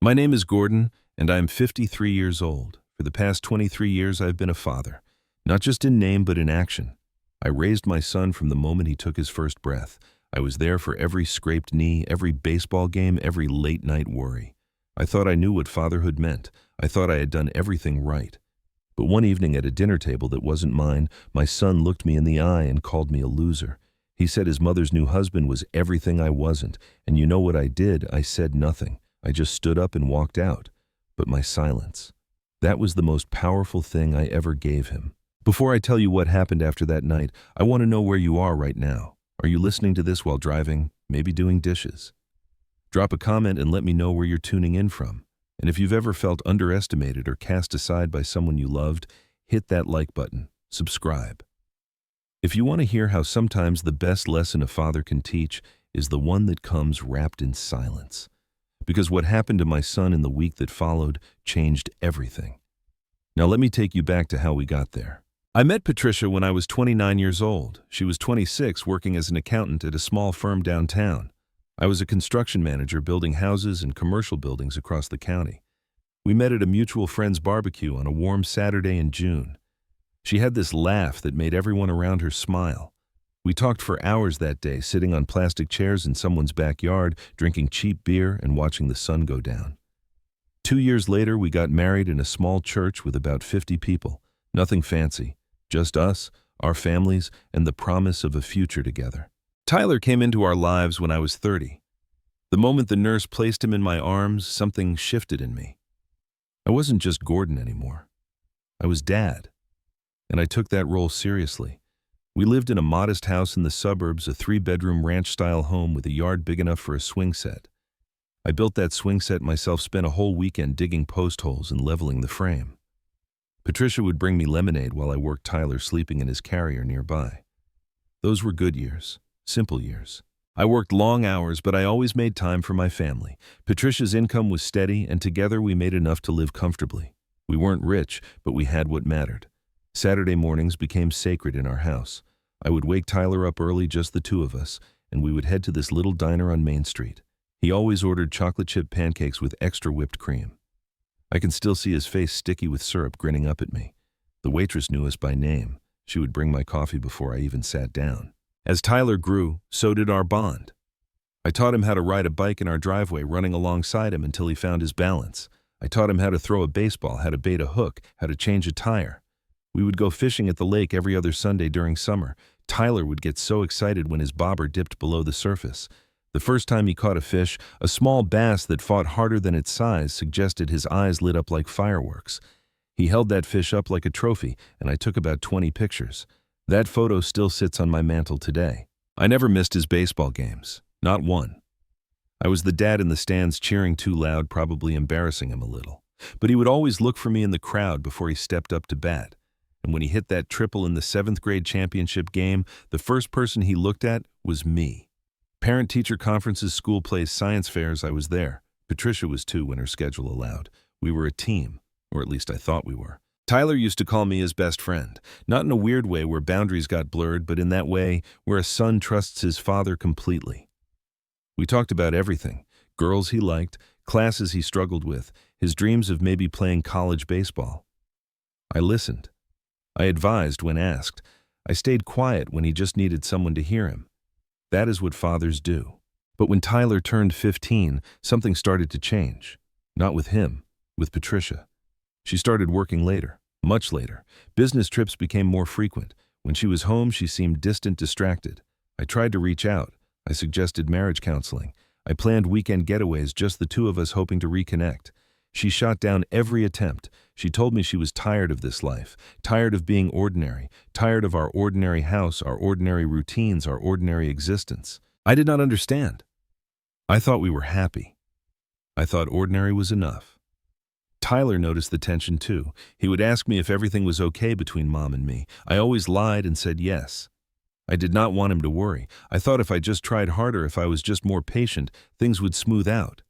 My name is Gordon, and I am 53 years old. For the past 23 years, I've been a father, not just in name but in action. I raised my son from the moment he took his first breath. I was there for every scraped knee, every baseball game, every late-night worry. I thought I knew what fatherhood meant. I thought I had done everything right. But one evening at a dinner table that wasn't mine, my son looked me in the eye and called me a loser. He said his mother's new husband was everything I wasn't, and you know what I did? I said nothing. I just stood up and walked out. But my silence, that was the most powerful thing I ever gave him. Before I tell you what happened after that night, I want to know where you are right now. Are you listening to this while driving, maybe doing dishes? Drop a comment and let me know where you're tuning in from. And if you've ever felt underestimated or cast aside by someone you loved, hit that like button, subscribe. If you want to hear how sometimes the best lesson a father can teach is the one that comes wrapped in silence. Because what happened to my son in the week that followed changed everything. Now let me take you back to how we got there. I met Patricia when I was 29 years old. She was 26, working as an accountant at a small firm downtown. I was a construction manager building houses and commercial buildings across the county. We met at a mutual friend's barbecue on a warm Saturday in June. She had this laugh that made everyone around her smile. We talked for hours that day, sitting on plastic chairs in someone's backyard, drinking cheap beer and watching the sun go down. 2 years later, we got married in a small church with about 50 people. Nothing fancy, just us, our families, and the promise of a future together. Tyler came into our lives when I was 30. The moment the nurse placed him in my arms, something shifted in me. I wasn't just Gordon anymore. I was Dad, and I took that role seriously. We lived in a modest house in the suburbs, a 3-bedroom ranch-style home with a yard big enough for a swing set. I built that swing set myself, spent a whole weekend digging post holes and leveling the frame. Patricia would bring me lemonade while I worked Tyler sleeping in his carrier nearby. Those were good years. Simple years. I worked long hours, but I always made time for my family. Patricia's income was steady, and together we made enough to live comfortably. We weren't rich, but we had what mattered. Saturday mornings became sacred in our house. I would wake Tyler up early, just the two of us, and we would head to this little diner on Main Street. He always ordered chocolate chip pancakes with extra whipped cream. I can still see his face sticky with syrup, grinning up at me. The waitress knew us by name. She would bring my coffee before I even sat down. As Tyler grew, so did our bond. I taught him how to ride a bike in our driveway, running alongside him until he found his balance. I taught him how to throw a baseball, how to bait a hook, how to change a tire. We would go fishing at the lake every other Sunday during summer. Tyler would get so excited when his bobber dipped below the surface. The first time he caught a fish, a small bass that fought harder than its size, suggested his eyes lit up like fireworks. He held that fish up like a trophy, and I took about 20 pictures. That photo still sits on my mantle today. I never missed his baseball games. Not one. I was the dad in the stands cheering too loud, probably embarrassing him a little. But he would always look for me in the crowd before he stepped up to bat. And when he hit that triple in the 7th grade championship game, the first person he looked at was me. Parent-teacher conferences, school plays, science fairs, I was there. Patricia was too when her schedule allowed. We were a team, or at least I thought we were. Tyler used to call me his best friend, not in a weird way where boundaries got blurred, but in that way where a son trusts his father completely. We talked about everything: girls he liked, classes he struggled with, his dreams of maybe playing college baseball. I listened. I advised when asked. I stayed quiet when he just needed someone to hear him. That is what fathers do. But when Tyler turned 15, something started to change. Not with him, with Patricia. She started working later, much later. Business trips became more frequent. When she was home, she seemed distant, distracted. I tried to reach out. I suggested marriage counseling. I planned weekend getaways, just the two of us, hoping to reconnect. She shot down every attempt. She told me she was tired of this life, tired of being ordinary, tired of our ordinary house, our ordinary routines, our ordinary existence. I did not understand. I thought we were happy. I thought ordinary was enough. Tyler noticed the tension too. He would ask me if everything was okay between Mom and me. I always lied and said yes. I did not want him to worry. I thought if I just tried harder, if I was just more patient, things would smooth out.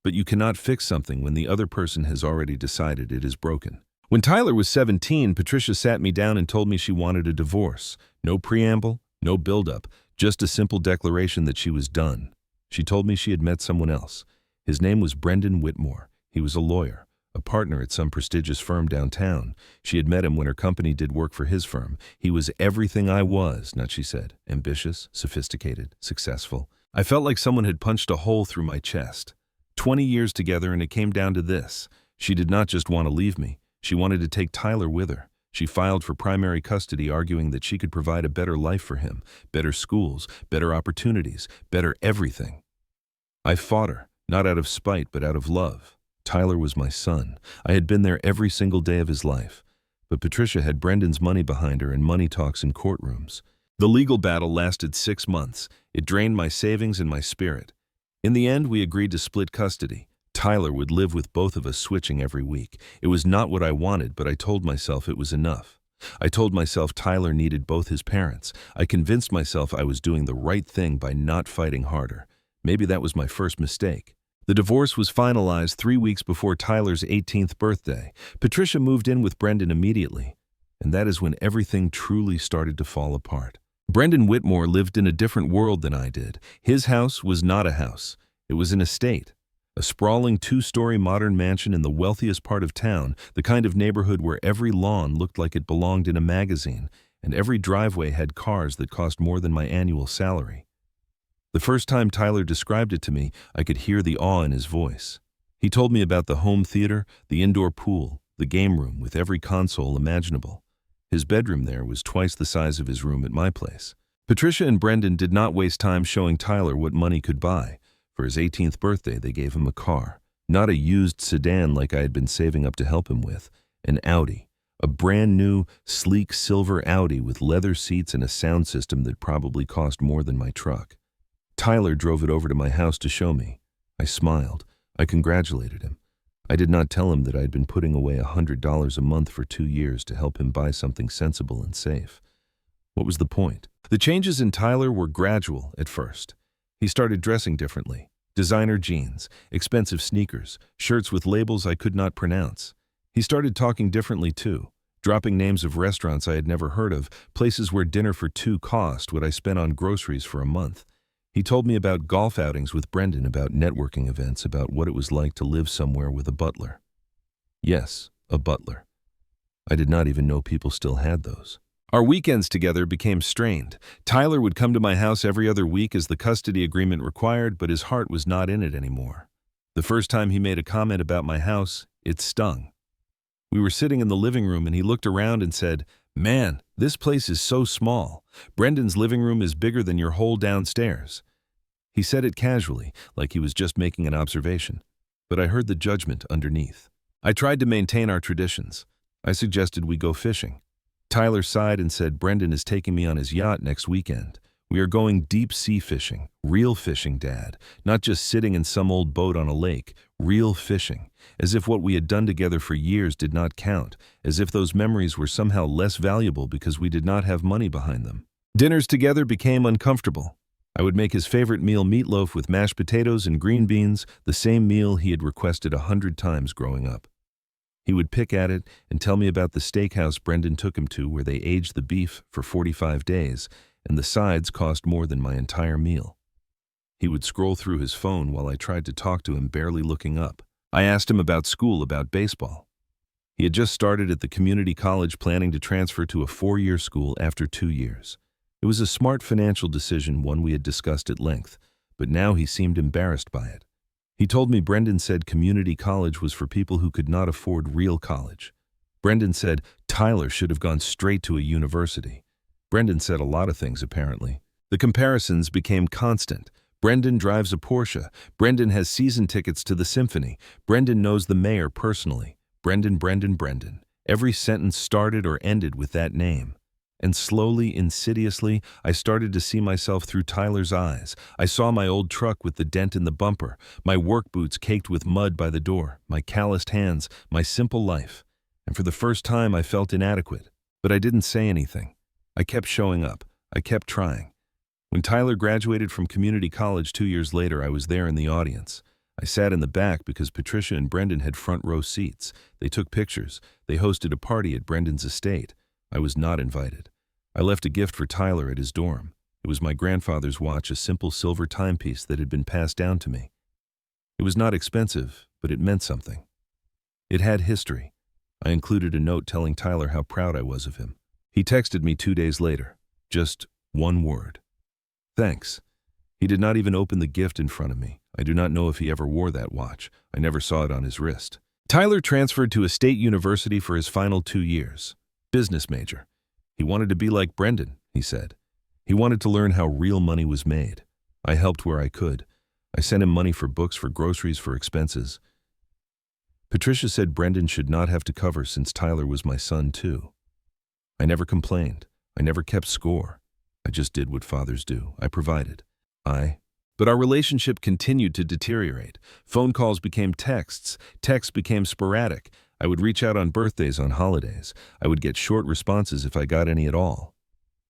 But you cannot fix something when the other person has already decided it is broken. When Tyler was 17, Patricia sat me down and told me she wanted a divorce. No preamble, no build-up, just a simple declaration that she was done. She told me she had met someone else. His name was Brendan Whitmore. He was a lawyer, a partner at some prestigious firm downtown. She had met him when her company did work for his firm. He was everything I was, not she said, ambitious, sophisticated, successful. I felt like someone had punched a hole through my chest. 20 years together, and it came down to this. She did not just want to leave me. She wanted to take Tyler with her. She filed for primary custody, arguing that she could provide a better life for him, better schools, better opportunities, better everything. I fought her, not out of spite, but out of love. Tyler was my son. I had been there every single day of his life. But Patricia had Brendan's money behind her and money talks in courtrooms. The legal battle lasted 6 months. It drained my savings and my spirit. In the end, we agreed to split custody. Tyler would live with both of us, switching every week. It was not what I wanted, but I told myself it was enough. I told myself Tyler needed both his parents. I convinced myself I was doing the right thing by not fighting harder. Maybe that was my first mistake. The divorce was finalized 3 weeks before Tyler's 18th birthday. Patricia moved in with Brendan immediately, and that is when everything truly started to fall apart. Brendan Whitmore lived in a different world than I did. His house was not a house. It was an estate. A sprawling 2-story modern mansion in the wealthiest part of town, the kind of neighborhood where every lawn looked like it belonged in a magazine, and every driveway had cars that cost more than my annual salary. The first time Tyler described it to me, I could hear the awe in his voice. He told me about the home theater, the indoor pool, the game room with every console imaginable. His bedroom there was twice the size of his room at my place. Patricia and Brendan did not waste time showing Tyler what money could buy. For his 18th birthday, they gave him a car. Not a used sedan like I had been saving up to help him with. An Audi. A brand new, sleek silver Audi with leather seats and a sound system that probably cost more than my truck. Tyler drove it over to my house to show me. I smiled. I congratulated him. I did not tell him that I had been putting away $100 a month for 2 years to help him buy something sensible and safe. What was the point? The changes in Tyler were gradual at first. He started dressing differently. Designer jeans, expensive sneakers, shirts with labels I could not pronounce. He started talking differently too, dropping names of restaurants I had never heard of, places where dinner for 2 cost what I spent on groceries for a month. He told me about golf outings with Brendan, about networking events, about what it was like to live somewhere with a butler. Yes, a butler. I did not even know people still had those. Our weekends together became strained. Tyler would come to my house every other week as the custody agreement required, but his heart was not in it anymore. The first time he made a comment about my house, it stung. We were sitting in the living room and he looked around and said, "Man, this place is so small. Brendan's living room is bigger than your whole downstairs." He said it casually, like he was just making an observation, but I heard the judgment underneath. I tried to maintain our traditions. I suggested we go fishing. Tyler sighed and said, "Brendan is taking me on his yacht next weekend. We are going deep sea fishing. Real fishing, Dad. Not just sitting in some old boat on a lake. Real fishing. As if what we had done together for years did not count. As if those memories were somehow less valuable because we did not have money behind them." Dinners together became uncomfortable. I would make his favorite meal, meatloaf with mashed potatoes and green beans, the same meal he had requested 100 times growing up. He would pick at it and tell me about the steakhouse Brendan took him to where they aged the beef for 45 days, and the sides cost more than my entire meal. He would scroll through his phone while I tried to talk to him, barely looking up. I asked him about school, about baseball. He had just started at the community college, planning to transfer to a 4-year school after 2 years. It was a smart financial decision, one we had discussed at length, but now he seemed embarrassed by it. He told me Brendan said community college was for people who could not afford real college. Brendan said Tyler should have gone straight to a university. Brendan said a lot of things, apparently. The comparisons became constant. Brendan drives a Porsche. Brendan has season tickets to the symphony. Brendan knows the mayor personally. Brendan. Every sentence started or ended with that name. And slowly, insidiously, I started to see myself through Tyler's eyes. I saw my old truck with the dent in the bumper, my work boots caked with mud by the door, my calloused hands, my simple life. And for the first time, I felt inadequate. But I didn't say anything. I kept showing up. I kept trying. When Tyler graduated from community college 2 years later, I was there in the audience. I sat in the back because Patricia and Brendan had front row seats. They took pictures. They hosted a party at Brendan's estate. I was not invited. I left a gift for Tyler at his dorm. It was my grandfather's watch, a simple silver timepiece that had been passed down to me. It was not expensive, but it meant something. It had history. I included a note telling Tyler how proud I was of him. He texted me 2 days later. Just one word. Thanks. He did not even open the gift in front of me. I do not know if he ever wore that watch. I never saw it on his wrist. Tyler transferred to a state university for his final 2 years. Business major. He wanted to be like Brendan, he said. He wanted to learn how real money was made. I helped where I could. I sent him money for books, for groceries, for expenses. Patricia said Brendan should not have to cover since Tyler was my son too. I never complained. I never kept score. I just did what fathers do. I provided. But our relationship continued to deteriorate. Phone calls became texts. Texts became sporadic. I would reach out on birthdays, on holidays. I would get short responses if I got any at all.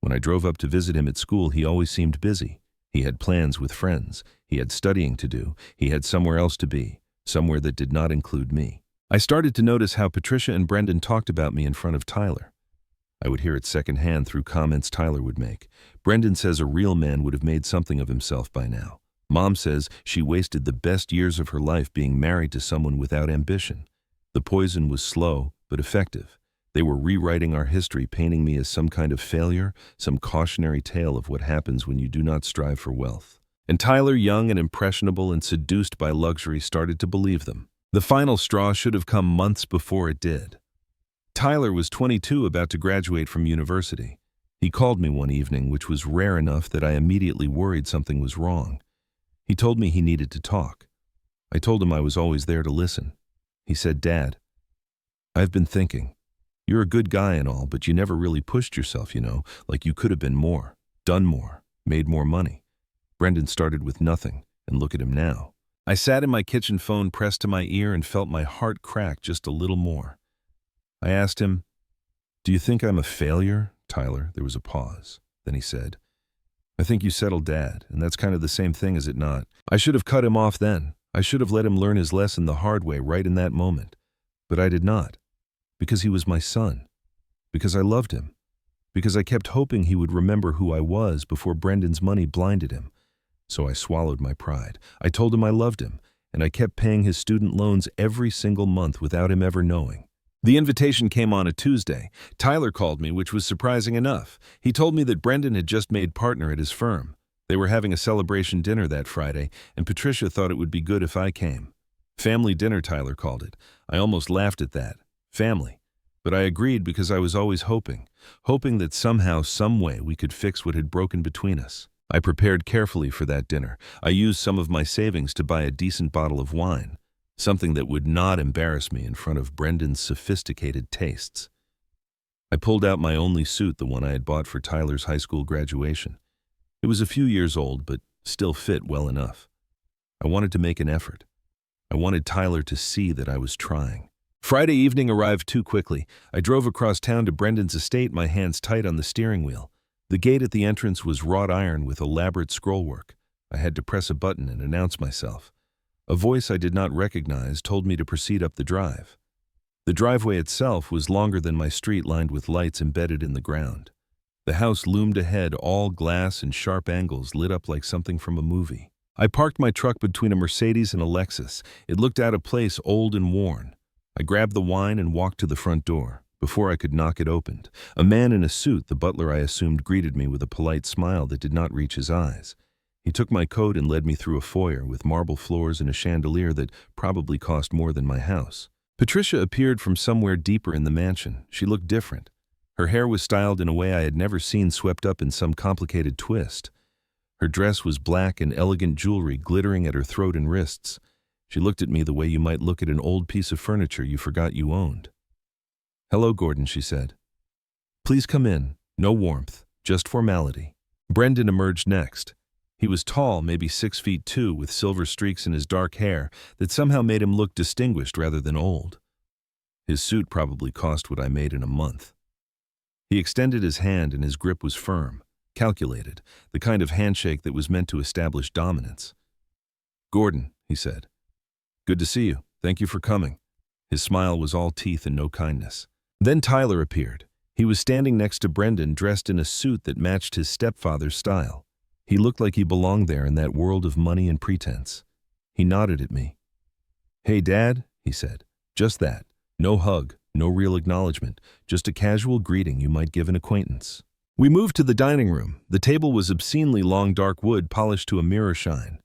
When I drove up to visit him at school, he always seemed busy. He had plans with friends. He had studying to do. He had somewhere else to be, somewhere that did not include me. I started to notice how Patricia and Brendan talked about me in front of Tyler. I would hear it secondhand through comments Tyler would make. Brendan says a real man would have made something of himself by now. Mom says she wasted the best years of her life being married to someone without ambition. The poison was slow, but effective. They were rewriting our history, painting me as some kind of failure, some cautionary tale of what happens when you do not strive for wealth. And Tyler, young and impressionable and seduced by luxury, started to believe them. The final straw should have come months before it did. Tyler was 22, about to graduate from university. He called me one evening, which was rare enough that I immediately worried something was wrong. He told me he needed to talk. I told him I was always there to listen. He said, "Dad, I've been thinking. You're a good guy and all, but you never really pushed yourself, like you could have been more, done more, made more money." Brendan started with nothing, and look at him now. I sat in my kitchen, phone pressed to my ear, and felt my heart crack just a little more. I asked him, "Do you think I'm a failure, Tyler?" There was a pause. Then he said, "I think you settled Dad, and that's kind of the same thing, is it not? I should have cut him off then. I should have let him learn his lesson the hard way right in that moment. But I did not. Because he was my son. Because I loved him. Because I kept hoping he would remember who I was before Brendan's money blinded him. So I swallowed my pride. I told him I loved him, and I kept paying his student loans every single month without him ever knowing. The invitation came on a Tuesday. Tyler called me, which was surprising enough. He told me that Brendan had just made partner at his firm. They were having a celebration dinner that Friday, and Patricia thought it would be good if I came. Family dinner, Tyler called it. I almost laughed at that. Family. But I agreed because I was always hoping that somehow, some way, we could fix what had broken between us. I prepared carefully for that dinner. I used some of my savings to buy a decent bottle of wine, something that would not embarrass me in front of Brendan's sophisticated tastes. I pulled out my only suit, the one I had bought for Tyler's high school graduation. It was a few years old, but still fit well enough. I wanted to make an effort. I wanted Tyler to see that I was trying. Friday evening arrived too quickly. I drove across town to Brendan's estate, my hands tight on the steering wheel. The gate at the entrance was wrought iron with elaborate scrollwork. I had to press a button and announce myself. A voice I did not recognize told me to proceed up the drive. The driveway itself was longer than my street, lined with lights embedded in the ground. The house loomed ahead, all glass and sharp angles lit up like something from a movie. I parked my truck between a Mercedes and a Lexus. It looked out of place, old and worn. I grabbed the wine and walked to the front door. Before I could knock, it opened. A man in a suit, the butler I assumed, greeted me with a polite smile that did not reach his eyes. He took my coat and led me through a foyer with marble floors and a chandelier that probably cost more than my house. Patricia appeared from somewhere deeper in the mansion. She looked different. Her hair was styled in a way I had never seen, swept up in some complicated twist. Her dress was black and elegant jewelry glittering at her throat and wrists. She looked at me the way you might look at an old piece of furniture you forgot you owned. "Hello, Gordon," she said. "Please come in. No warmth, just formality." Brendan emerged next. He was tall, maybe 6'2", with silver streaks in his dark hair that somehow made him look distinguished rather than old. His suit probably cost what I made in a month. He extended his hand, and his grip was firm, calculated, the kind of handshake that was meant to establish dominance. "Gordon," he said. "Good to see you. Thank you for coming." His smile was all teeth and no kindness. Then Tyler appeared. He was standing next to Brendan, dressed in a suit that matched his stepfather's style. He looked like he belonged there in that world of money and pretense. He nodded at me. "Hey, Dad," he said. Just that. No hug, no real acknowledgement, just a casual greeting you might give an acquaintance. We moved to the dining room. The table was obscenely long dark wood polished to a mirror shine.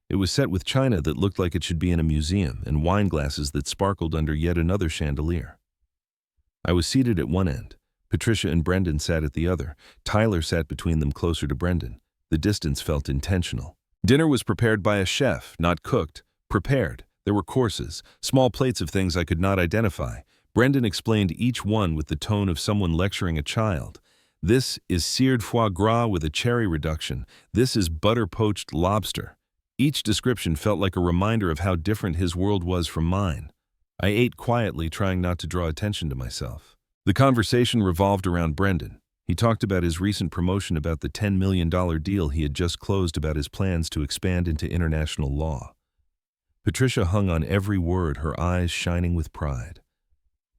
It was set with china that looked like it should be in a museum and wine glasses that sparkled under yet another chandelier. I was seated at one end. Patricia and Brendan sat at the other. Tyler sat between them closer to Brendan. The distance felt intentional. Dinner was prepared by a chef, not cooked. Prepared. There were courses, small plates of things I could not identify. Brendan explained each one with the tone of someone lecturing a child. This is seared foie gras with a cherry reduction. This is butter-poached lobster. Each description felt like a reminder of how different his world was from mine. I ate quietly, trying not to draw attention to myself. The conversation revolved around Brendan. He talked about his recent promotion, about the $10 million deal he had just closed, about his plans to expand into international law. Patricia hung on every word, her eyes shining with pride.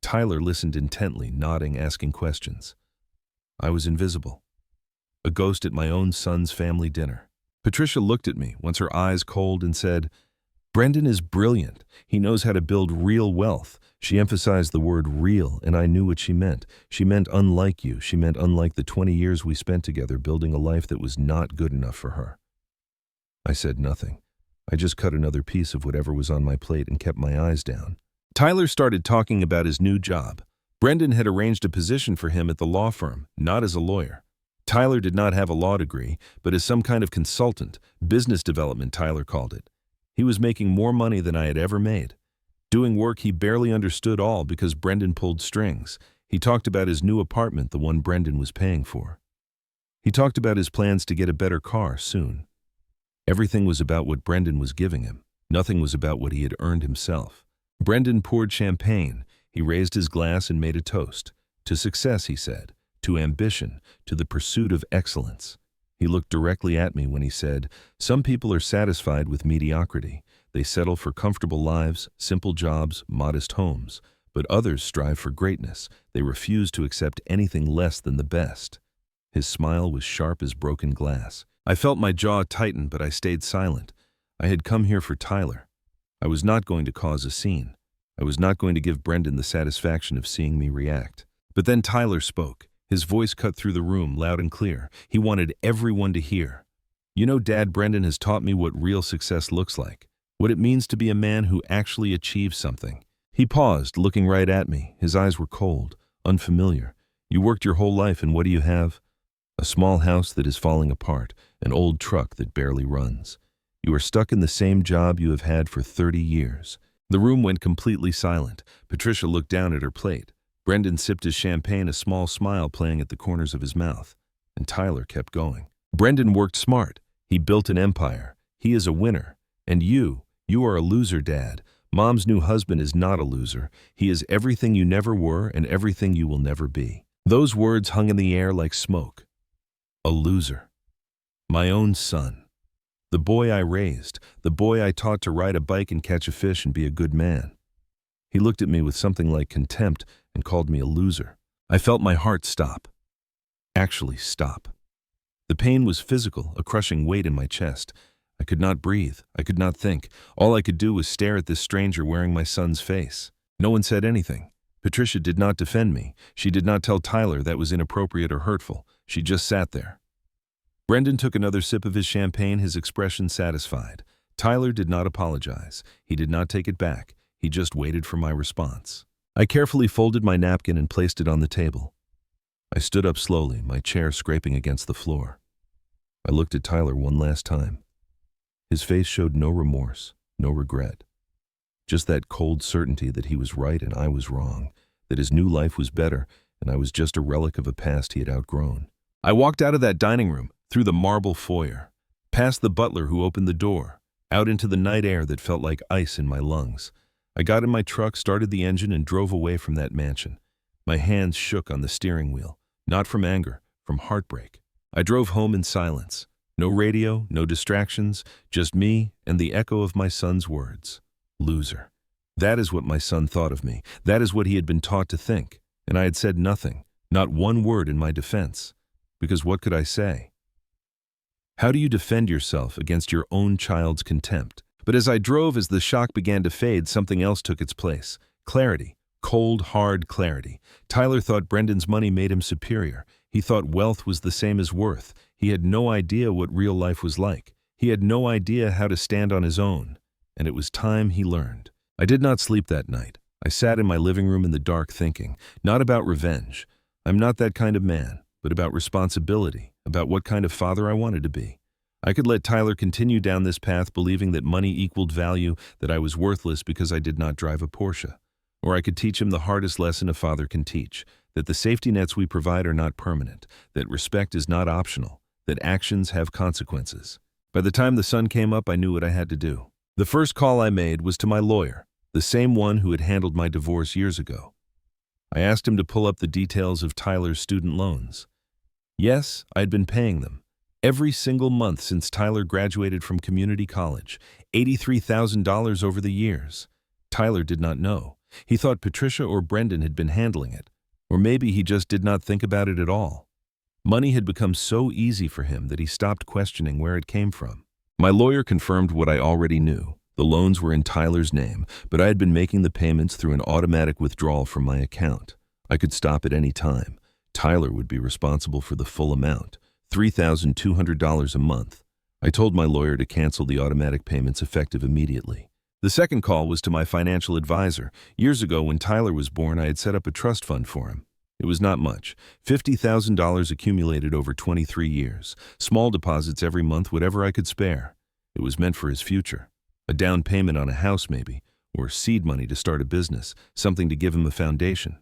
Tyler listened intently, nodding, asking questions. I was invisible, a ghost at my own son's family dinner. Patricia looked at me, once her eyes cold, and said, "Brendan is brilliant. He knows how to build real wealth." She emphasized the word real, and I knew what she meant. She meant unlike you. She meant unlike the 20 years we spent together building a life that was not good enough for her. I said nothing. I just cut another piece of whatever was on my plate and kept my eyes down. Tyler started talking about his new job. Brendan had arranged a position for him at the law firm, not as a lawyer. Tyler did not have a law degree, but as some kind of consultant, business development, Tyler called it. He was making more money than I had ever made. Doing work he barely understood, all because Brendan pulled strings. He talked about his new apartment, the one Brendan was paying for. He talked about his plans to get a better car soon. Everything was about what Brendan was giving him. Nothing was about what he had earned himself. Brendan poured champagne. He raised his glass and made a toast. To success, he said. To ambition. To the pursuit of excellence. He looked directly at me when he said, "Some people are satisfied with mediocrity. They settle for comfortable lives, simple jobs, modest homes. But others strive for greatness. They refuse to accept anything less than the best." His smile was sharp as broken glass. I felt my jaw tighten, but I stayed silent. I had come here for Tyler. I was not going to cause a scene. I was not going to give Brendan the satisfaction of seeing me react. But then Tyler spoke. His voice cut through the room, loud and clear. He wanted everyone to hear. "You know, Dad, Brendan has taught me what real success looks like. What it means to be a man who actually achieves something." He paused, looking right at me. His eyes were cold, unfamiliar. "You worked your whole life, and what do you have? A small house that is falling apart, an old truck that barely runs. You are stuck in the same job you have had for 30 years. The room went completely silent. Patricia looked down at her plate. Brendan sipped his champagne, a small smile playing at the corners of his mouth. And Tyler kept going. "Brendan worked smart. He built an empire. He is a winner. And you are a loser, Dad. Mom's new husband is not a loser. He is everything you never were and everything you will never be." Those words hung in the air like smoke. A loser. My own son. The boy I raised. The boy I taught to ride a bike and catch a fish and be a good man. He looked at me with something like contempt and called me a loser. I felt my heart stop. Actually stop. The pain was physical, a crushing weight in my chest. I could not breathe. I could not think. All I could do was stare at this stranger wearing my son's face. No one said anything. Patricia did not defend me. She did not tell Tyler that was inappropriate or hurtful. She just sat there. Brendan took another sip of his champagne, his expression satisfied. Tyler did not apologize. He did not take it back. He just waited for my response. I carefully folded my napkin and placed it on the table. I stood up slowly, my chair scraping against the floor. I looked at Tyler one last time. His face showed no remorse, no regret. Just that cold certainty that he was right and I was wrong, that his new life was better and I was just a relic of a past he had outgrown. I walked out of that dining room, through the marble foyer, past the butler who opened the door, out into the night air that felt like ice in my lungs. I got in my truck, started the engine, and drove away from that mansion. My hands shook on the steering wheel, not from anger, from heartbreak. I drove home in silence. No radio, no distractions, just me and the echo of my son's words. Loser. That is what my son thought of me. That is what he had been taught to think. And I had said nothing, not one word in my defense. Because what could I say? How do you defend yourself against your own child's contempt? But as I drove, as the shock began to fade, something else took its place. Clarity, Cold, hard clarity. Tyler thought Brendan's money made him superior. He thought wealth was the same as worth. He had no idea what real life was like. He had no idea how to stand on his own. And it was time he learned. I did not sleep that night. I sat in my living room in the dark thinking, not about revenge. I'm not that kind of man, but about responsibility, about what kind of father I wanted to be. I could let Tyler continue down this path believing that money equaled value, that I was worthless because I did not drive a Porsche. Or I could teach him the hardest lesson a father can teach, that the safety nets we provide are not permanent, that respect is not optional, that actions have consequences. By the time the sun came up, I knew what I had to do. The first call I made was to my lawyer, the same one who had handled my divorce years ago. I asked him to pull up the details of Tyler's student loans. Yes, I had been paying them. Every single month since Tyler graduated from community college, $83,000 over the years. Tyler did not know. He thought Patricia or Brendan had been handling it. Or maybe he just did not think about it at all. Money had become so easy for him that he stopped questioning where it came from. My lawyer confirmed what I already knew. The loans were in Tyler's name, but I had been making the payments through an automatic withdrawal from my account. I could stop at any time. Tyler would be responsible for the full amount, $3,200 a month. I told my lawyer to cancel the automatic payments effective immediately. The second call was to my financial advisor. Years ago, when Tyler was born, I had set up a trust fund for him. It was not much, $50,000 accumulated over 23 years, small deposits every month, whatever I could spare. It was meant for his future. A down payment on a house maybe, or seed money to start a business, something to give him a foundation.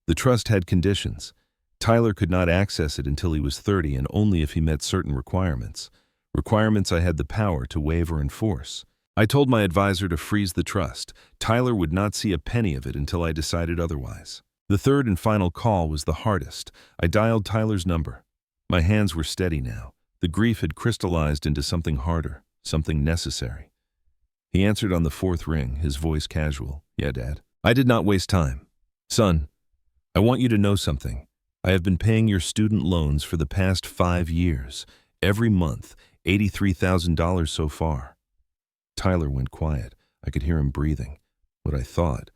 The trust had conditions. Tyler could not access it until he was 30 and only if he met certain requirements. Requirements I had the power to waive or enforce. I told my advisor to freeze the trust. Tyler would not see a penny of it until I decided otherwise. The third and final call was the hardest. I dialed Tyler's number. My hands were steady now. The grief had crystallized into something harder, something necessary. He answered on the fourth ring, his voice casual. "Yeah, Dad." I did not waste time. "Son, I want you to know something. I have been paying your student loans for the past 5 years. Every month, $83,000 so far." Tyler went quiet. I could hear him breathing. What I thought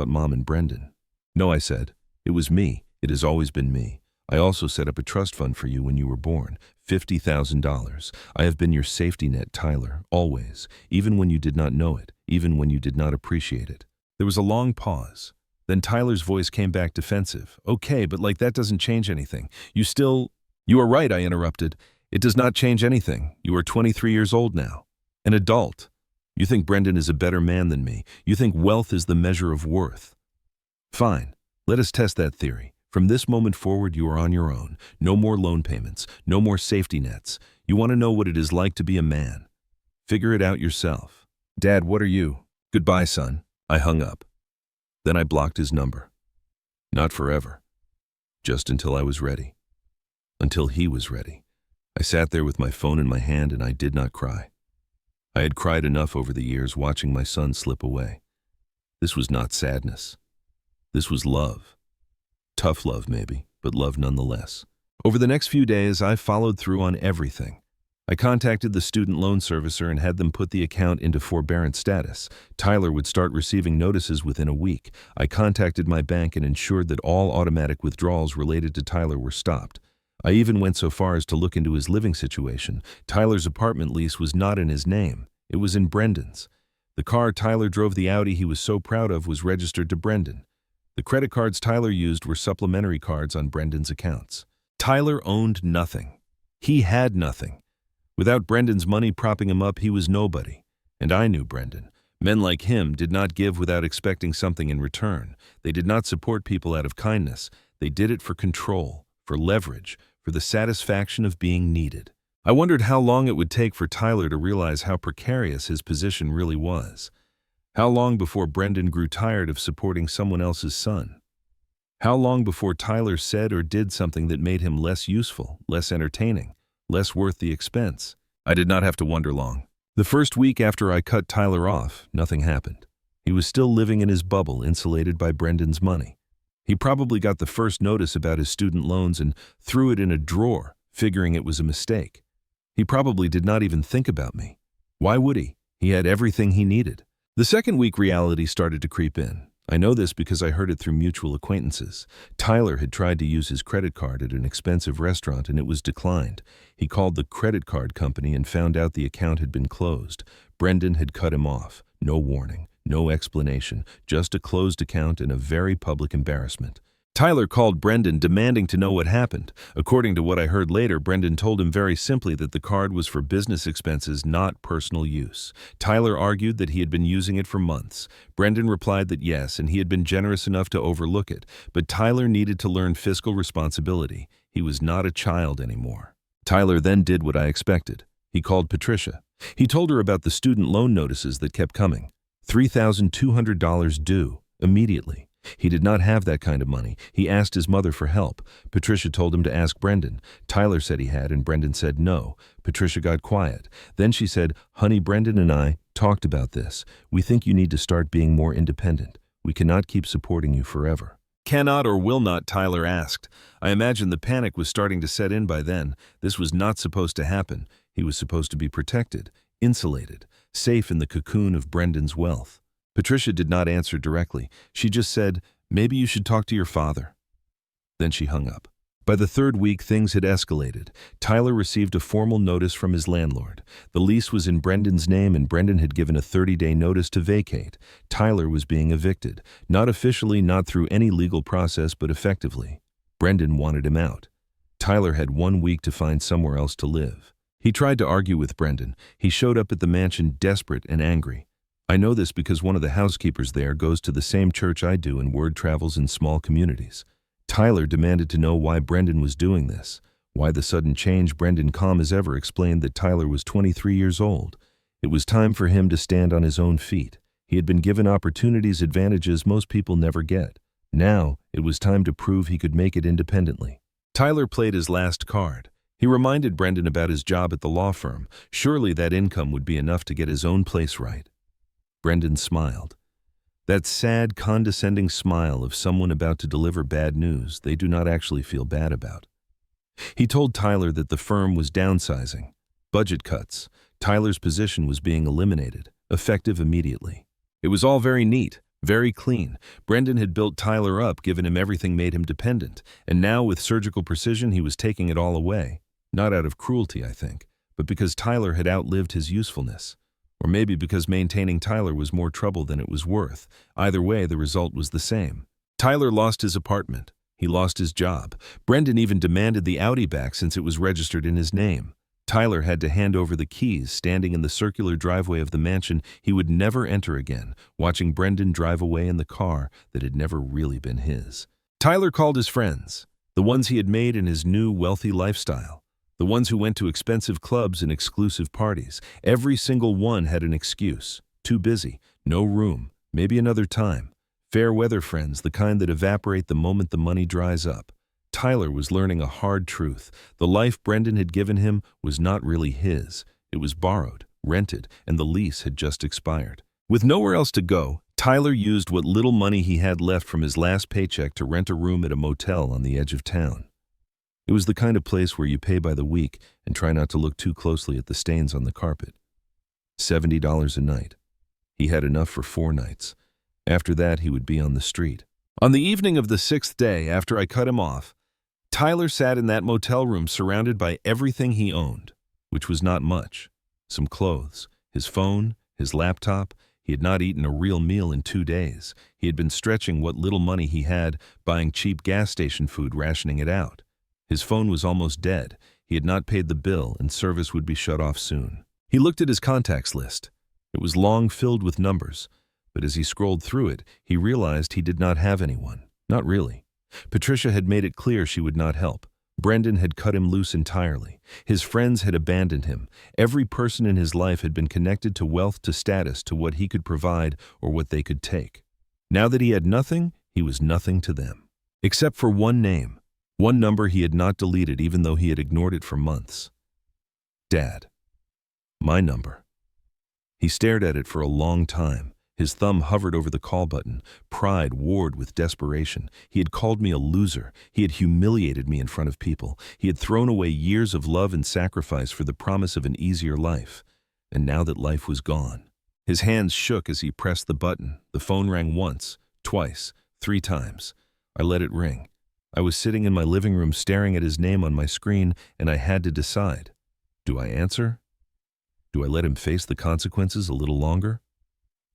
Mom and Brendan. "No," I said. "It was me. It has always been me. I also set up a trust fund for you when you were born. $50,000. I have been your safety net, Tyler, always, even when you did not know it, even when you did not appreciate it." There was a long pause. Then Tyler's voice came back defensive. "Okay, but that doesn't change anything. You are right," I interrupted. "It does not change anything. You are 23 years old now. An adult. You think Brendan is a better man than me. You think wealth is the measure of worth. Fine. Let us test that theory. From this moment forward, you are on your own. No more loan payments. No more safety nets. You want to know what it is like to be a man. Figure it out yourself." "Dad, what are you?" "Goodbye, son." I hung up. Then I blocked his number. Not forever. Just until I was ready. Until he was ready. I sat there with my phone in my hand and I did not cry. I had cried enough over the years watching my son slip away. This was not sadness. This was love. Tough love, maybe, but love nonetheless. Over the next few days, I followed through on everything. I contacted the student loan servicer and had them put the account into forbearance status. Tyler would start receiving notices within a week. I contacted my bank and ensured that all automatic withdrawals related to Tyler were stopped. I even went so far as to look into his living situation. Tyler's apartment lease was not in his name. It was in Brendan's. The car Tyler drove, the Audi he was so proud of, was registered to Brendan. The credit cards Tyler used were supplementary cards on Brendan's accounts. Tyler owned nothing. He had nothing. Without Brendan's money propping him up, he was nobody. And I knew Brendan. Men like him did not give without expecting something in return. They did not support people out of kindness. They did it for control, for leverage, for the satisfaction of being needed. I wondered how long it would take for Tyler to realize how precarious his position really was. How long before Brendan grew tired of supporting someone else's son? How long before Tyler said or did something that made him less useful, less entertaining, less worth the expense? I did not have to wonder long. The first week after I cut Tyler off, nothing happened. He was still living in his bubble, insulated by Brendan's money. He probably got the first notice about his student loans and threw it in a drawer, figuring it was a mistake. He probably did not even think about me. Why would he? He had everything he needed. The second week, reality started to creep in. I know this because I heard it through mutual acquaintances. Tyler had tried to use his credit card at an expensive restaurant and it was declined. He called the credit card company and found out the account had been closed. Brendan had cut him off. No warning, no explanation, just a closed account and a very public embarrassment. Tyler called Brendan demanding to know what happened. According to what I heard later, Brendan told him very simply that the card was for business expenses, not personal use. Tyler argued that he had been using it for months. Brendan replied that yes, and he had been generous enough to overlook it, but Tyler needed to learn fiscal responsibility. He was not a child anymore. Tyler then did what I expected. He called Patricia. He told her about the student loan notices that kept coming. $3,200 due, immediately. He did not have that kind of money. He asked his mother for help. Patricia told him to ask Brendan. Tyler said he had, and Brendan said no. Patricia got quiet. Then she said, "Honey, Brendan and I talked about this. We think you need to start being more independent. We cannot keep supporting you forever." Cannot or will not, Tyler asked. I imagine the panic was starting to set in by then. This was not supposed to happen. He was supposed to be protected, insulated, safe in the cocoon of Brendan's wealth. Patricia did not answer directly. She just said, "Maybe you should talk to your father." Then she hung up. By the third week, things had escalated. Tyler received a formal notice from his landlord. The lease was in Brendan's name and Brendan had given a 30-day notice to vacate. Tyler was being evicted. Not officially, not through any legal process, but effectively. Brendan wanted him out. Tyler had 1 week to find somewhere else to live. He tried to argue with Brendan. He showed up at the mansion desperate and angry. I know this because one of the housekeepers there goes to the same church I do and word travels in small communities. Tyler demanded to know why Brendan was doing this. Why the sudden change? Brendan, calm as ever, explained that Tyler was 23 years old. It was time for him to stand on his own feet. He had been given opportunities, advantages most people never get. Now, it was time to prove he could make it independently. Tyler played his last card. He reminded Brendan about his job at the law firm. Surely that income would be enough to get his own place right. Brendan smiled. That sad, condescending smile of someone about to deliver bad news they do not actually feel bad about. He told Tyler that the firm was downsizing. Budget cuts. Tyler's position was being eliminated, effective immediately. It was all very neat, very clean. Brendan had built Tyler up, given him everything, made him dependent, and now with surgical precision he was taking it all away. Not out of cruelty, I think, but because Tyler had outlived his usefulness. Or maybe because maintaining Tyler was more trouble than it was worth. Either way, the result was the same. Tyler lost his apartment. He lost his job. Brendan even demanded the Audi back since it was registered in his name. Tyler had to hand over the keys, standing in the circular driveway of the mansion he would never enter again, watching Brendan drive away in the car that had never really been his. Tyler called his friends, the ones he had made in his new wealthy lifestyle. The ones who went to expensive clubs and exclusive parties. Every single one had an excuse. Too busy, no room, maybe another time. Fair weather friends, the kind that evaporate the moment the money dries up. Tyler was learning a hard truth. The life Brendan had given him was not really his. It was borrowed, rented, and the lease had just expired. With nowhere else to go, Tyler used what little money he had left from his last paycheck to rent a room at a motel on the edge of town. It was the kind of place where you pay by the week and try not to look too closely at the stains on the carpet. $70 a night. He had enough for 4 nights. After that, he would be on the street. On the evening of the 6th day after I cut him off, Tyler sat in that motel room surrounded by everything he owned, which was not much. Some clothes, his phone, his laptop. He had not eaten a real meal in 2 days. He had been stretching what little money he had, buying cheap gas station food, rationing it out. His phone was almost dead. He had not paid the bill and service would be shut off soon. He looked at his contacts list. It was long, filled with numbers. But as he scrolled through it, he realized he did not have anyone. Not really. Patricia had made it clear she would not help. Brendan had cut him loose entirely. His friends had abandoned him. Every person in his life had been connected to wealth, to status, to what he could provide or what they could take. Now that he had nothing, he was nothing to them. Except for one name. One number he had not deleted even though he had ignored it for months. Dad. My number. He stared at it for a long time. His thumb hovered over the call button. Pride warred with desperation. He had called me a loser. He had humiliated me in front of people. He had thrown away years of love and sacrifice for the promise of an easier life. And now that life was gone. His hands shook as he pressed the button. The phone rang once, Twice, 3 times. I let it ring. I was sitting in my living room staring at his name on my screen, and I had to decide. Do I answer? Do I let him face the consequences a little longer?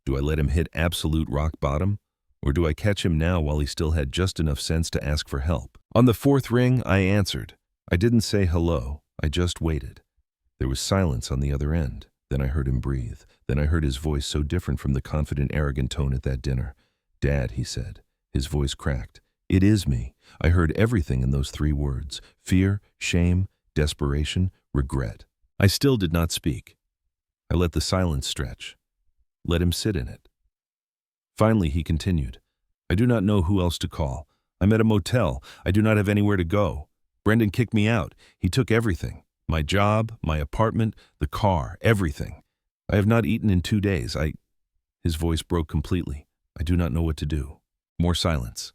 Do I let him hit absolute rock bottom? Or do I catch him now while he still had just enough sense to ask for help? On the 4th ring, I answered. I didn't say hello. I just waited. There was silence on the other end. Then I heard him breathe. Then I heard his voice so different from the confident, arrogant tone at that dinner. "Dad," he said. His voice cracked. "It is me." I heard everything in those 3 words. Fear, shame, desperation, regret. I still did not speak. I let the silence stretch. Let him sit in it. Finally, he continued. "I do not know who else to call. I'm at a motel. I do not have anywhere to go. Brendan kicked me out. He took everything. My job, my apartment, the car, everything. I have not eaten in 2 days. His voice broke completely. I do not know what to do. More silence.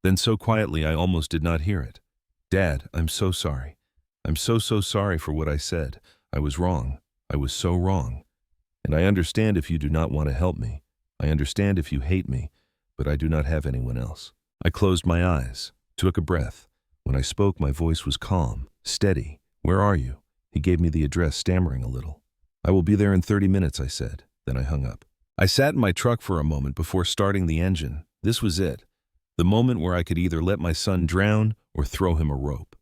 Then so quietly I almost did not hear it. "Dad, I'm so sorry. I'm so sorry for what I said. I was wrong. I was so wrong. And I understand if you do not want to help me. I understand if you hate me, but I do not have anyone else." I closed my eyes, took a breath. When I spoke, my voice was calm, steady. "Where are you?" He gave me the address, stammering a little. "I will be there in 30 minutes, I said. Then I hung up. I sat in my truck for a moment before starting the engine. This was it. The moment where I could either let my son drown or throw him a rope.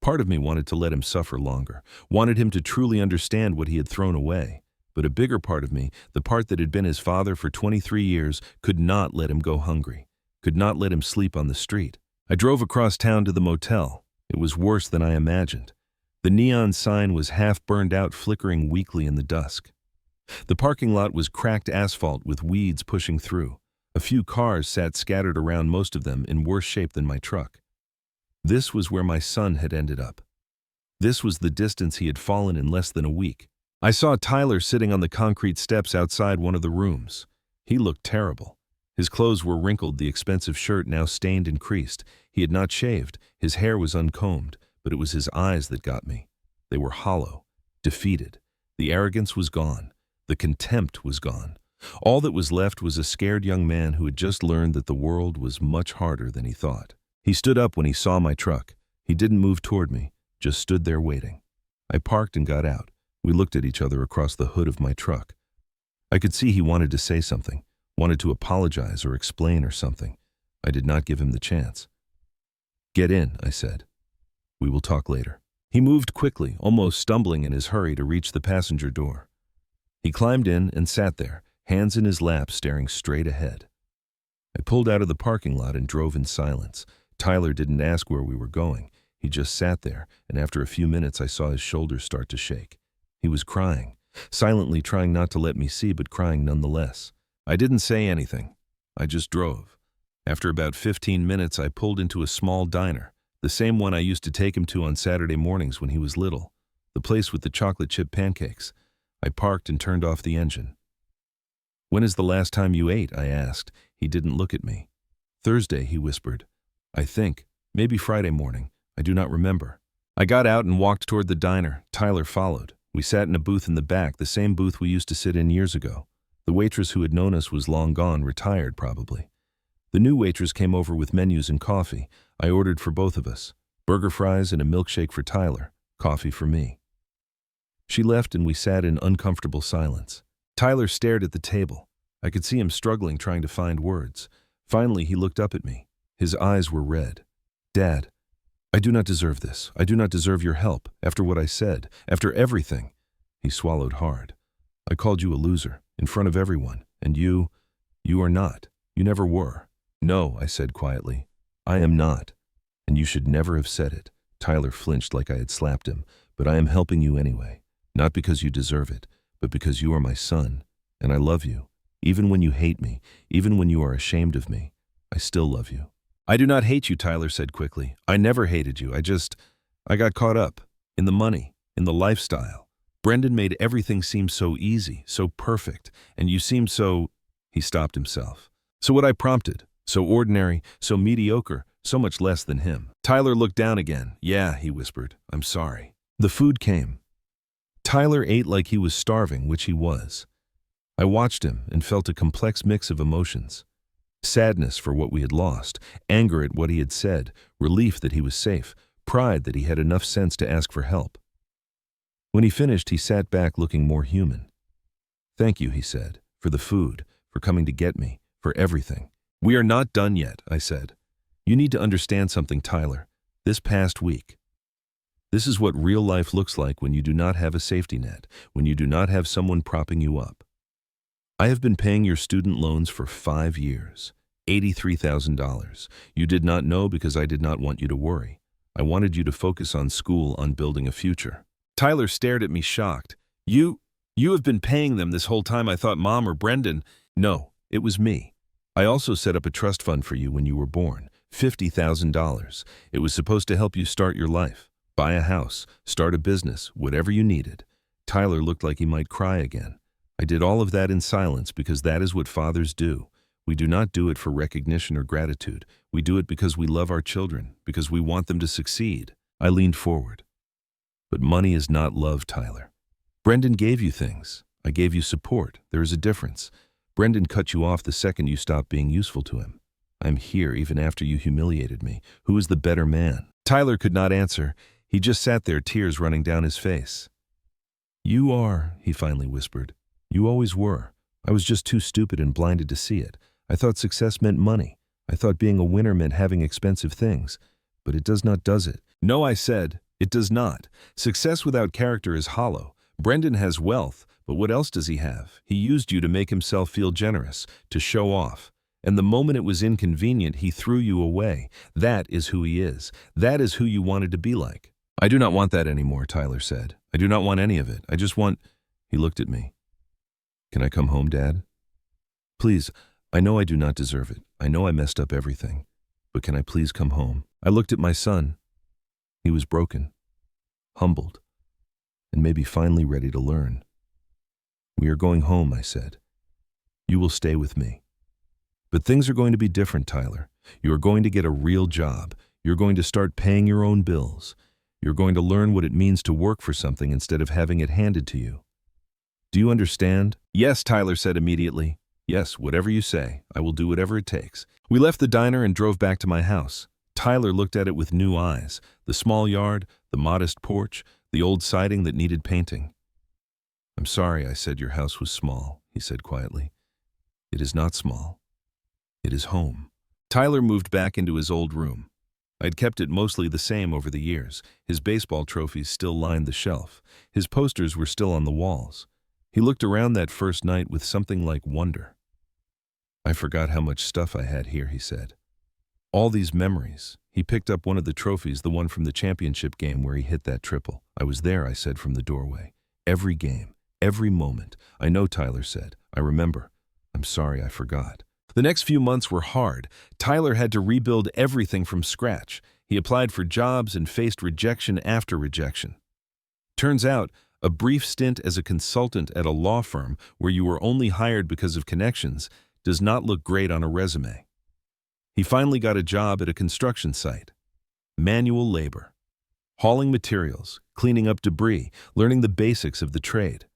Part of me wanted to let him suffer longer, wanted him to truly understand what he had thrown away. But a bigger part of me, the part that had been his father for 23 years, could not let him go hungry, could not let him sleep on the street. I drove across town to the motel. It was worse than I imagined. The neon sign was half burned out, flickering weakly in the dusk. The parking lot was cracked asphalt with weeds pushing through. A few cars sat scattered around, most of them in worse shape than my truck. This was where my son had ended up. This was the distance he had fallen in less than a week. I saw Tyler sitting on the concrete steps outside one of the rooms. He looked terrible. His clothes were wrinkled, the expensive shirt now stained and creased. He had not shaved, his hair was uncombed, but it was his eyes that got me. They were hollow, defeated. The arrogance was gone. The contempt was gone. All that was left was a scared young man who had just learned that the world was much harder than he thought. He stood up when he saw my truck. He didn't move toward me, just stood there waiting. I parked and got out. We looked at each other across the hood of my truck. I could see he wanted to say something, wanted to apologize or explain or something. I did not give him the chance. "Get in," I said. "We will talk later." He moved quickly, almost stumbling in his hurry to reach the passenger door. He climbed in and sat there, hands in his lap, staring straight ahead. I pulled out of the parking lot and drove in silence. Tyler didn't ask where we were going. He just sat there, and after a few minutes I saw his shoulders start to shake. He was crying, silently trying not to let me see, but crying nonetheless. I didn't say anything. I just drove. After about 15 minutes, I pulled into a small diner, the same one I used to take him to on Saturday mornings when he was little, the place with the chocolate chip pancakes. I parked and turned off the engine. "When is the last time you ate?" I asked. He didn't look at me. "Thursday," he whispered. "I think. Maybe Friday morning. I do not remember." I got out and walked toward the diner. Tyler followed. We sat in a booth in the back, the same booth we used to sit in years ago. The waitress who had known us was long gone, retired probably. The new waitress came over with menus and coffee. I ordered for both of us, burger fries and a milkshake for Tyler, coffee for me. She left and we sat in uncomfortable silence. Tyler stared at the table. I could see him struggling, trying to find words. Finally, he looked up at me. His eyes were red. "Dad, I do not deserve this. I do not deserve your help, after what I said, after everything." He swallowed hard. "I called you a loser, in front of everyone, and you are not. You never were." "No," I said quietly. "I am not. And you should never have said it." Tyler flinched like I had slapped him. "But I am helping you anyway. Not because you deserve it, but because you are my son, and I love you. Even when you hate me, even when you are ashamed of me, I still love you." "I do not hate you," Tyler said quickly. "I never hated you. I got caught up in the money, in the lifestyle. Brendan made everything seem so easy, so perfect, and you seemed so—" He stopped himself. "So what I prompted, so ordinary, so mediocre, so much less than him." Tyler looked down again. "Yeah," he whispered. "I'm sorry." The food came. Tyler ate like he was starving, which he was. I watched him and felt a complex mix of emotions. Sadness for what we had lost, anger at what he had said, relief that he was safe, pride that he had enough sense to ask for help. When he finished, he sat back looking more human. "Thank you," he said, "for the food, for coming to get me, for everything." "We are not done yet," I said. "You need to understand something, Tyler. This past week. This is what real life looks like when you do not have a safety net, when you do not have someone propping you up. I have been paying your student loans for 5 years, $83,000. You did not know because I did not want you to worry. I wanted you to focus on school, on building a future." Tyler stared at me shocked. You have been paying them this whole time." I thought Mom or Brendan. "No, it was me. I also set up a trust fund for you when you were born, $50,000. It was supposed to help you start your life, buy a house, start a business, whatever you needed." Tyler looked like he might cry again. "I did all of that in silence because that is what fathers do. We do not do it for recognition or gratitude. We do it because we love our children, because we want them to succeed." I leaned forward. "But money is not love, Tyler. Brendan gave you things. I gave you support. There is a difference. Brendan cut you off the second you stopped being useful to him. I'm here even after you humiliated me. Who is the better man?" Tyler could not answer. He just sat there, tears running down his face. "You are," he finally whispered. "You always were. I was just too stupid and blinded to see it. I thought success meant money. I thought being a winner meant having expensive things. But it does not, does it?" "No," I said. "It does not. Success without character is hollow. Brendan has wealth, but what else does he have? He used you to make himself feel generous, to show off. And the moment it was inconvenient, he threw you away. That is who he is. That is who you wanted to be like." "I do not want that anymore," Tyler said. "I do not want any of it. I just want—" He looked at me. "Can I come home, Dad? Please, I know I do not deserve it. I know I messed up everything. But can I please come home?" I looked at my son. He was broken, humbled, and maybe finally ready to learn. "We are going home," I said. "You will stay with me. But things are going to be different, Tyler. You are going to get a real job. You're going to start paying your own bills. You're going to learn what it means to work for something instead of having it handed to you. Do you understand?" "Yes," Tyler said immediately. "Yes, whatever you say. I will do whatever it takes." We left the diner and drove back to my house. Tyler looked at it with new eyes. The small yard, the modest porch, the old siding that needed painting. "I'm sorry I said your house was small," he said quietly. "It is not small. It is home." Tyler moved back into his old room. I'd kept it mostly the same over the years. His baseball trophies still lined the shelf. His posters were still on the walls. He looked around that first night with something like wonder. "I forgot how much stuff I had here," he said. "All these memories." He picked up one of the trophies, the one from the championship game where he hit that triple. "I was there," I said from the doorway. "Every game, every moment." "I know," Tyler said. "I remember. I'm sorry I forgot." The next few months were hard. Tyler had to rebuild everything from scratch. He applied for jobs and faced rejection after rejection. Turns out, a brief stint as a consultant at a law firm where you were only hired because of connections does not look great on a resume. He finally got a job at a construction site. Manual labor. Hauling materials, cleaning up debris, learning the basics of the trade.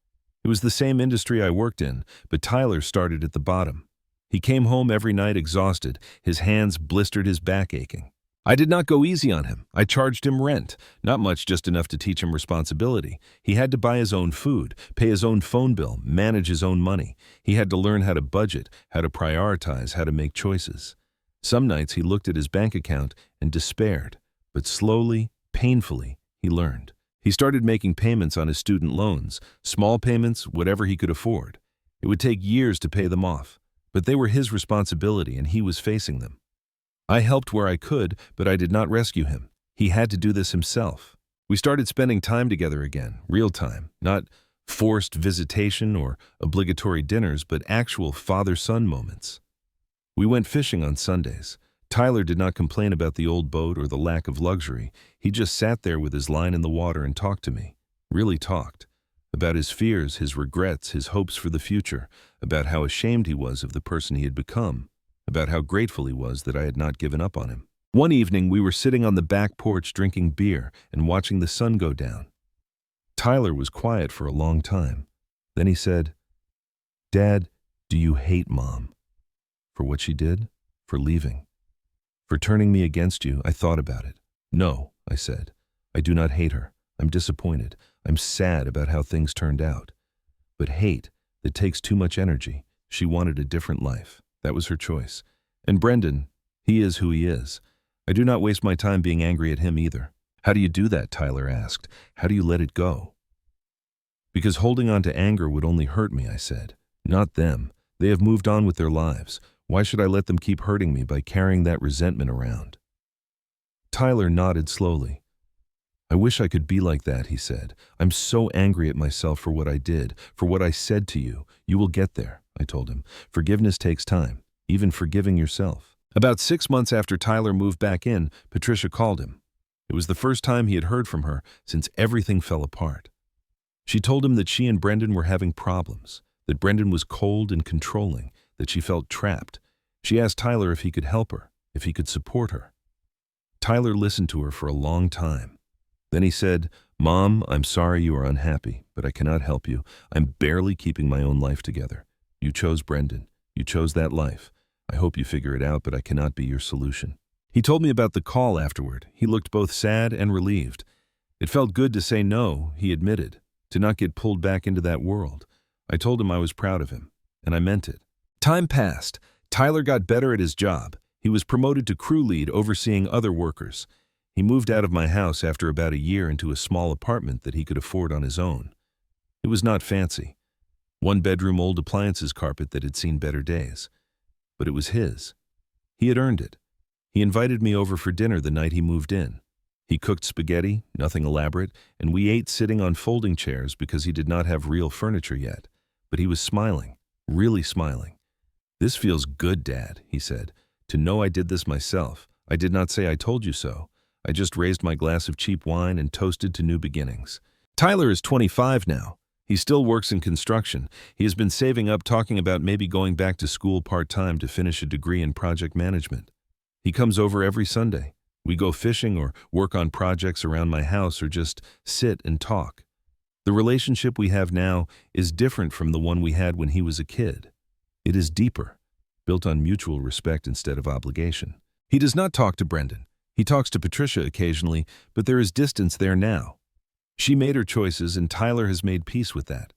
It was the same industry I worked in, but Tyler started at the bottom. He came home every night exhausted, his hands blistered, his back aching. I did not go easy on him. I charged him rent, not much, just enough to teach him responsibility. He had to buy his own food, pay his own phone bill, manage his own money. He had to learn how to budget, how to prioritize, how to make choices. Some nights he looked at his bank account and despaired, but slowly, painfully, he learned. He started making payments on his student loans, small payments, whatever he could afford. It would take years to pay them off, but they were his responsibility and he was facing them. I helped where I could, but I did not rescue him. He had to do this himself. We started spending time together again, real time, not forced visitation or obligatory dinners, but actual father-son moments. We went fishing on Sundays. Tyler did not complain about the old boat or the lack of luxury. He just sat there with his line in the water and talked to me. Really talked. About his fears, his regrets, his hopes for the future, about how ashamed he was of the person he had become, about how grateful he was that I had not given up on him. One evening, we were sitting on the back porch drinking beer and watching the sun go down. Tyler was quiet for a long time. Then he said, "Dad, do you hate Mom for what she did?" For leaving. For turning me against you, I thought about it. No, I said. I do not hate her. I'm disappointed. I'm sad about how things turned out. But hate, that takes too much energy. She wanted a different life. That was her choice. And Brendan, he is who he is. I do not waste my time being angry at him either. How do you do that? Tyler asked. How do you let it go? Because holding on to anger would only hurt me, I said. Not them. They have moved on with their lives. Why should I let them keep hurting me by carrying that resentment around? Tyler nodded slowly. I wish I could be like that, he said. I'm so angry at myself for what I did, for what I said to you. You will get there, I told him. Forgiveness takes time, even forgiving yourself. About 6 months after Tyler moved back in, Patricia called him. It was the first time he had heard from her since everything fell apart. She told him that she and Brendan were having problems, that Brendan was cold and controlling, that she felt trapped. She asked Tyler if he could help her, if he could support her. Tyler listened to her for a long time. Then he said, Mom, I'm sorry you are unhappy, but I cannot help you. I'm barely keeping my own life together. You chose Brendan. You chose that life. I hope you figure it out, but I cannot be your solution. He told me about the call afterward. He looked both sad and relieved. It felt good to say no, he admitted, to not get pulled back into that world. I told him I was proud of him, and I meant it. Time passed. Tyler got better at his job. He was promoted to crew lead, overseeing other workers. He moved out of my house after about a year into a small apartment that he could afford on his own. It was not fancy. 1-bedroom old appliances carpet that had seen better days. But it was his. He had earned it. He invited me over for dinner the night he moved in. He cooked spaghetti, nothing elaborate, and we ate sitting on folding chairs because he did not have real furniture yet. But he was smiling, really smiling. This feels good, Dad, he said. To know I did this myself. I did not say I told you so. I just raised my glass of cheap wine and toasted to new beginnings. Tyler is 25 now. He still works in construction. He has been saving up, talking about maybe going back to school part-time to finish a degree in project management. He comes over every Sunday. We go fishing or work on projects around my house or just sit and talk. The relationship we have now is different from the one we had when he was a kid. It is deeper, built on mutual respect instead of obligation. He does not talk to Brendan. He talks to Patricia occasionally, but there is distance there now. She made her choices, and Tyler has made peace with that.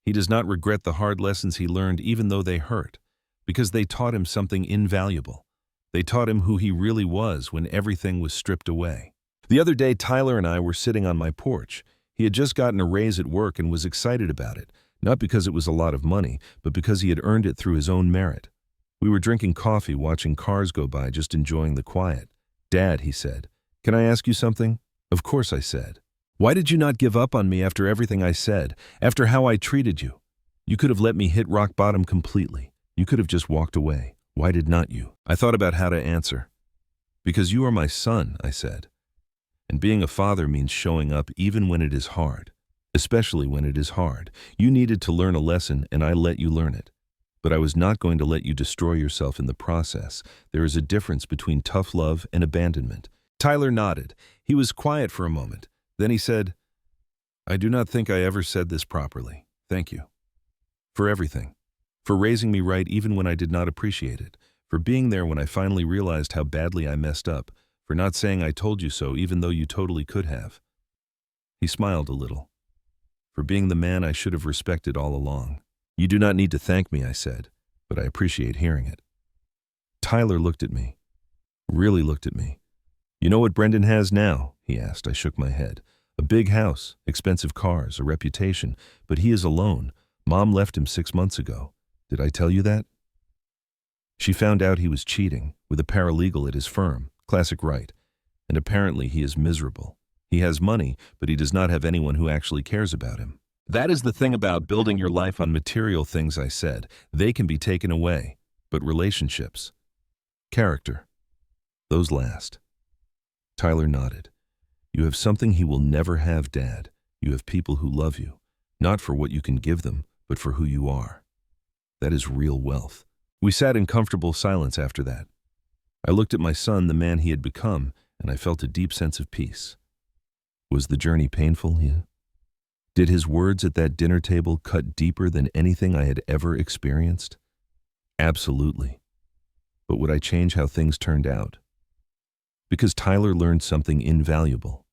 He does not regret the hard lessons he learned, even though they hurt, because they taught him something invaluable. They taught him who he really was when everything was stripped away. The other day, Tyler and I were sitting on my porch. He had just gotten a raise at work and was excited about it, not because it was a lot of money, but because he had earned it through his own merit. We were drinking coffee, watching cars go by, just enjoying the quiet. Dad, he said, can I ask you something? Of course, I said. Why did you not give up on me after everything I said, after how I treated you? You could have let me hit rock bottom completely. You could have just walked away. Why did not you? I thought about how to answer. Because you are my son, I said. And being a father means showing up even when it is hard, especially when it is hard. You needed to learn a lesson, and I let you learn it. But I was not going to let you destroy yourself in the process. There is a difference between tough love and abandonment. Tyler nodded. He was quiet for a moment. Then he said, I do not think I ever said this properly. Thank you. For everything. For raising me right even when I did not appreciate it. For being there when I finally realized how badly I messed up. For not saying I told you so even though you totally could have. He smiled a little. For being the man I should have respected all along. You do not need to thank me, I said, but I appreciate hearing it. Tyler looked at me. Really looked at me. You know what Brendan has now? He asked. I shook my head. A big house, expensive cars, a reputation, but he is alone. Mom left him 6 months ago. Did I tell you that? She found out he was cheating with a paralegal at his firm, classic right, and apparently he is miserable. He has money, but he does not have anyone who actually cares about him. That is the thing about building your life on material things, I said. They can be taken away, but relationships, character, those last. Tyler nodded. You have something he will never have, Dad. You have people who love you, not for what you can give them, but for who you are. That is real wealth. We sat in comfortable silence after that. I looked at my son, the man he had become, and I felt a deep sense of peace. Was the journey painful? Yeah. Did his words at that dinner table cut deeper than anything I had ever experienced? Absolutely. But would I change how things turned out? Because Tyler learned something invaluable.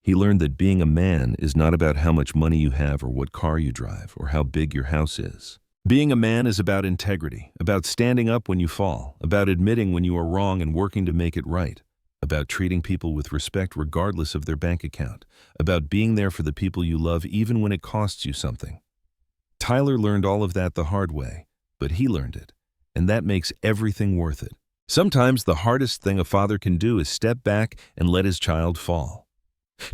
He learned that being a man is not about how much money you have or what car you drive or how big your house is. Being a man is about integrity, about standing up when you fall, about admitting when you are wrong and working to make it right, about treating people with respect regardless of their bank account, about being there for the people you love even when it costs you something. Tyler learned all of that the hard way, but he learned it, and that makes everything worth it. Sometimes the hardest thing a father can do is step back and let his child fall.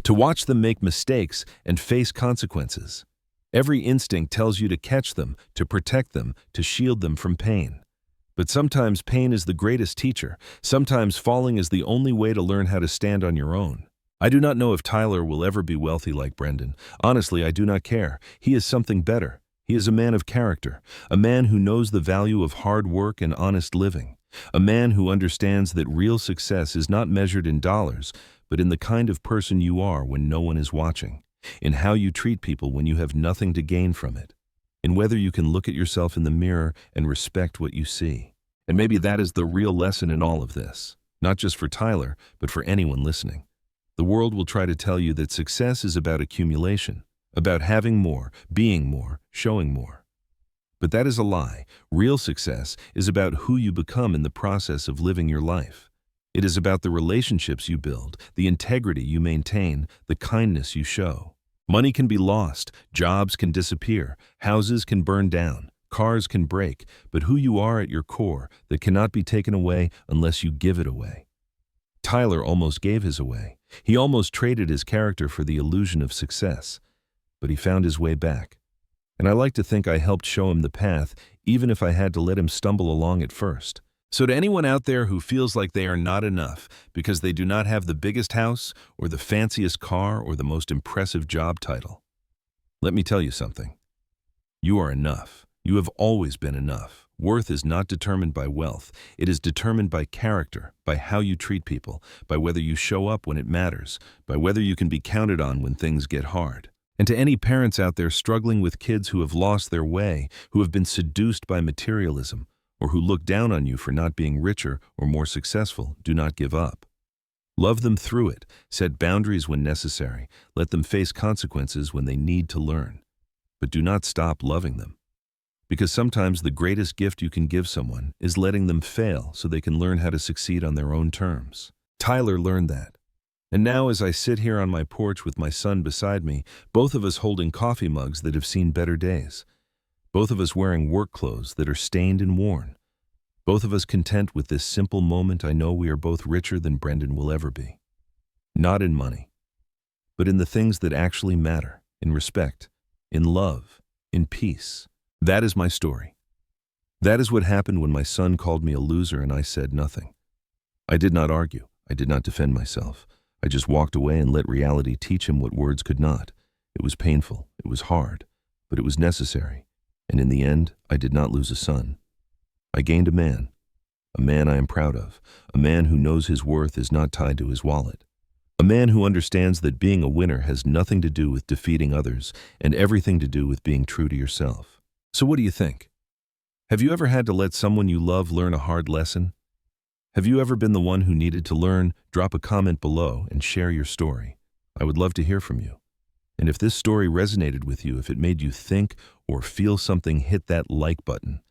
To watch them make mistakes and face consequences. Every instinct tells you to catch them, to protect them, to shield them from pain. But sometimes pain is the greatest teacher. Sometimes falling is the only way to learn how to stand on your own. I do not know if Tyler will ever be wealthy like Brendan. Honestly, I do not care. He is something better. He is a man of character, a man who knows the value of hard work and honest living, a man who understands that real success is not measured in dollars, but in the kind of person you are when no one is watching, in how you treat people when you have nothing to gain from it, in whether you can look at yourself in the mirror and respect what you see. And maybe that is the real lesson in all of this, not just for Tyler, but for anyone listening. The world will try to tell you that success is about accumulation, about having more, being more, showing more. But that is a lie. Real success is about who you become in the process of living your life. It is about the relationships you build, the integrity you maintain, the kindness you show. Money can be lost, jobs can disappear, houses can burn down, cars can break, but who you are at your core, that cannot be taken away unless you give it away. Tyler almost gave his away. He almost traded his character for the illusion of success. But he found his way back. And I like to think I helped show him the path, even if I had to let him stumble along at first. So to anyone out there who feels like they are not enough because they do not have the biggest house or the fanciest car or the most impressive job title, let me tell you something. You are enough. You have always been enough. Worth is not determined by wealth. It is determined by character, by how you treat people, by whether you show up when it matters, by whether you can be counted on when things get hard. And to any parents out there struggling with kids who have lost their way, who have been seduced by materialism, or who look down on you for not being richer or more successful, do not give up. Love them through it. Set boundaries when necessary. Let them face consequences when they need to learn. But do not stop loving them. Because sometimes the greatest gift you can give someone is letting them fail so they can learn how to succeed on their own terms. Tyler learned that. And now as I sit here on my porch with my son beside me, both of us holding coffee mugs that have seen better days, both of us wearing work clothes that are stained and worn, both of us content with this simple moment, I know we are both richer than Brendan will ever be. Not in money, but in the things that actually matter, in respect, in love, in peace. That is my story. That is what happened when my son called me a loser and I said nothing. I did not argue. I did not defend myself. I just walked away and let reality teach him what words could not. It was painful, it was hard, but it was necessary. And in the end, I did not lose a son. I gained a man I am proud of, a man who knows his worth is not tied to his wallet, a man who understands that being a winner has nothing to do with defeating others and everything to do with being true to yourself. So what do you think? Have you ever had to let someone you love learn a hard lesson? Have you ever been the one who needed to learn? Drop a comment below and share your story. I would love to hear from you. And if this story resonated with you, if it made you think or feel something, hit that like button.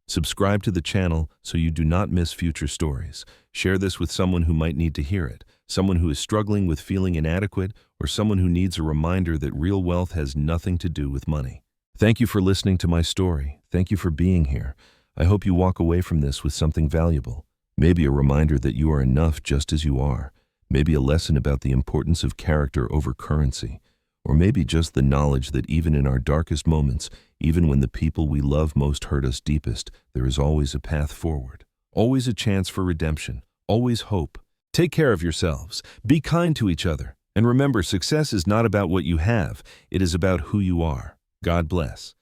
Subscribe to the channel so you do not miss future stories. Share this with someone who might need to hear it, someone who is struggling with feeling inadequate, or someone who needs a reminder that real wealth has nothing to do with money. Thank you for listening to my story. Thank you for being here. I hope you walk away from this with something valuable. Maybe a reminder that you are enough just as you are. Maybe a lesson about the importance of character over currency. Or maybe just the knowledge that even in our darkest moments, even when the people we love most hurt us deepest, there is always a path forward. Always a chance for redemption. Always hope. Take care of yourselves. Be kind to each other. And remember, success is not about what you have. It is about who you are. God bless.